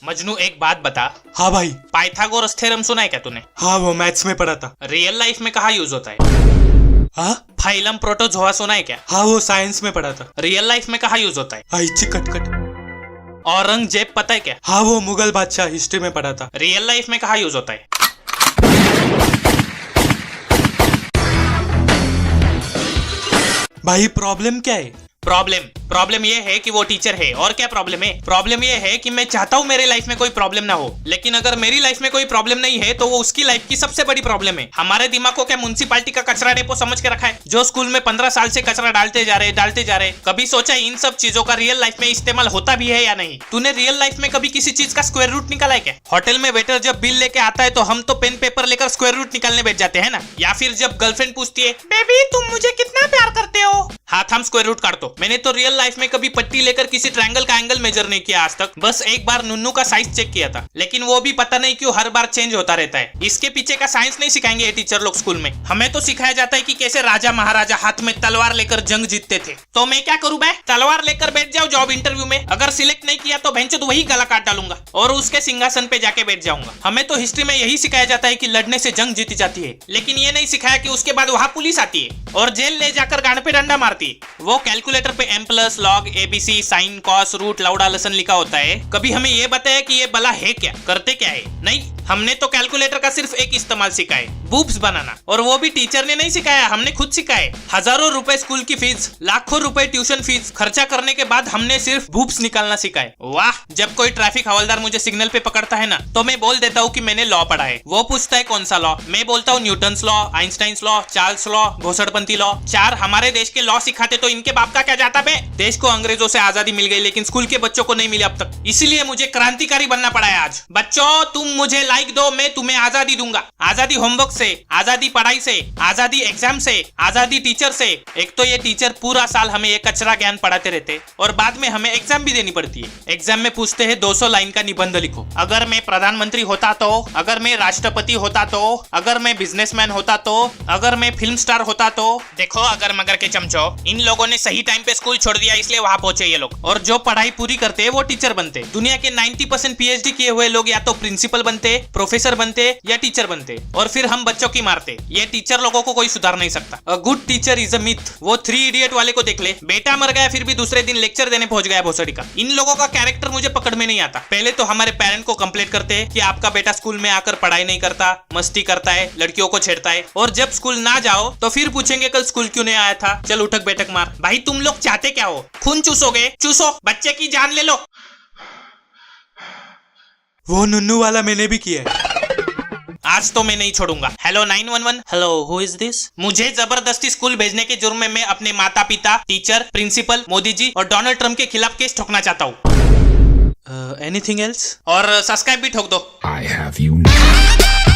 मजनू एक बात बता, हाँ भाई। पाइथागोरस थ्योरम सुना है क्या तूने? हाँ वो मैथ्स में पढ़ा था। रियल लाइफ में कहाँ यूज होता है? हाँ फाइलम प्रोटोजोआ सुना है क्या? हाँ वो साइंस में पढ़ा था। रियल लाइफ में कहाँ यूज होता है? आई चिकट कट। औरंगजेब पता है क्या? हाँ वो मुगल बादशाह, हिस्ट्री में पढ़ा था। रियल लाइफ में कहाँ यूज होता है? भाई प्रॉब्लम क्या है? प्रॉब्लम ये है कि वो टीचर है। और क्या प्रॉब्लम है? प्रॉब्लम ये है कि मैं चाहता हूँ मेरे लाइफ में कोई प्रॉब्लम ना हो, लेकिन अगर मेरी लाइफ में कोई प्रॉब्लम नहीं है तो वो उसकी लाइफ की सबसे बड़ी प्रॉब्लम है। हमारे दिमाग को क्या म्युनिसिपैलिटी का कचरा डेपो समझ के रखा है, जो स्कूल में 15 साल से कचरा डालते जा रहे। कभी सोचा इन सब चीजों का रियल लाइफ में इस्तेमाल होता भी है या नहीं? तूने रियल लाइफ में कभी किसी चीज का स्क्वायर रूट निकाला है क्या? होटल में वेटर जब बिल लेके आता है तो हम तो पेन पेपर लेकर स्क्वायर रूट निकालने बैठ जाते हैं ना। या फिर जब गर्लफ्रेंड पूछती है, बेबी तुम मुझे कितना प्यार करते हो, हाथ हम स्क्वायर रूट काट दो। मैंने तो रियल लाइफ में कभी पट्टी लेकर किसी ट्रायंगल का एंगल मेजर नहीं किया आज तक। बस एक बार नुन्नू का साइज चेक किया था, लेकिन वो भी पता नहीं क्यों हर बार चेंज होता रहता है। इसके पीछे का साइंस नहीं सिखाएंगे ये टीचर लोग स्कूल में। हमें तो सिखाया जाता है कि कैसे राजा महाराजा हाथ में तलवार लेकर जंग जीतते थे। तो मैं क्या करूं बे? तलवार लेकर बैठ जाओ जॉब इंटरव्यू में, अगर सिलेक्ट नहीं किया तो भेंचोद वही गला काट डालूंगा और उसके सिंहासन पे जाके बैठ जाऊंगा। हमें तो हिस्ट्री में यही सिखाया जाता है कि लड़ने से जंग जीती जाती है, लेकिन ये नहीं सिखाया कि उसके बाद वहां पुलिस आती है और जेल ले जाकर गांड पे डंडा मारती है। वो कैलकुलेटर पे m plus log ABC sine cos root लाउडा लसन लिखा होता है। कभी हमें ये बताया कि ये भला है क्या, करते क्या है? नहीं, हमने तो कैलकुलेटर का सिर्फ एक इस्तेमाल सीखा है, बूब्स बनाना, और वो भी टीचर ने नहीं सिखाया, हमने खुद सीखा है। हजारों रुपए स्कूल की फीस, लाखों रुपए ट्यूशन फीस खर्चा करने के बाद हमने सिर्फ बूब्स निकालना सीखा है। वाह, जब कोई ट्रैफिक हवलदार मुझे सिग्नल पे पकड़ता है ना, तो मैं बोल देता हूँ कि मैंने लॉ पढ़ा है। वो पूछता है कौन सा लॉ, मैं बोलता हूँ Newton's law, Einstein's law, Charles law, घोसड़पंथी लॉ। चार हमारे देश के लॉ सिखाते तो इनके बाप का क्या जाता बे? देश को अंग्रेजों से आजादी मिल गई, लेकिन स्कूल के बच्चों को नहीं मिली अब तक, इसीलिए मुझे क्रांतिकारी बनना पड़ा है आज। बच्चों तुम मुझे लाइक दो, मैं तुम्हें आजादी दूंगा। आजादी होमवर्क से, आजादी पढ़ाई से, आजादी एग्जाम से, आजादी टीचर से। एक तो ये टीचर पूरा साल हमें ये कचरा ज्ञान पढ़ाते रहते और बाद में हमें एग्जाम भी देनी पड़ती है। एग्जाम में पूछते हैं 200 लाइन का निबंध लिखो। अगर मैं प्रधानमंत्री होता तो, अगर मैं राष्ट्रपति होता तो, अगर मैं बिजनेसमैन होता तो, अगर मैं फिल्म स्टार होता तो। देखो अगर मगर के चमचो, इन लोगों ने सही टाइम पे स्कूल छोड़ दिया, इसलिए वहां पहुंचे ये लोग। और जो पढ़ाई पूरी करते हैं वो टीचर बनते। दुनिया के 90% पीएचडी किए हुए लोग या तो प्रिंसिपल बनते, प्रोफेसर बनते या टीचर बनते, और फिर हम बच्चों की मारते। ये टीचर लोगों को कोई सुधार नहीं सकता। A good teacher is a myth. वो 3 इडियट वाले को देख ले, बेटा मर गया फिर भी दूसरे दिन लेक्चर देने पहुंच गया भोसड़ी का। इन लोगों का कैरेक्टर मुझे पकड़ में नहीं आता। पहले तो हमारे पेरेंट को कंप्लेंट करते हैं कि आपका बेटा स्कूल में आकर पढ़ाई नहीं करता, मस्ती करता है, लड़कियों को छेड़ता है, और जब स्कूल ना जाओ तो फिर पूछेंगे कल स्कूल क्यों नहीं आया था, चल उठक बैठक मार। भाई तुम लोग चाहते क्या हो? खून चूसोगे? चूसो, बच्चे की जान ले लो। वो नुन्नू वाला मैंने भी किया है। आज तो मैं नहीं छोड़ूंगा। Hello 911, hello who is this? मुझे जबरदस्ती स्कूल भेजने के जुर्म में मैं अपने माता पिता, टीचर, प्रिंसिपल, मोदी जी और डोनाल्ड ट्रंप के खिलाफ केस ठोकना चाहता हूँ। Anything else? और सब्सक्राइब भी ठोक दो। I have you now.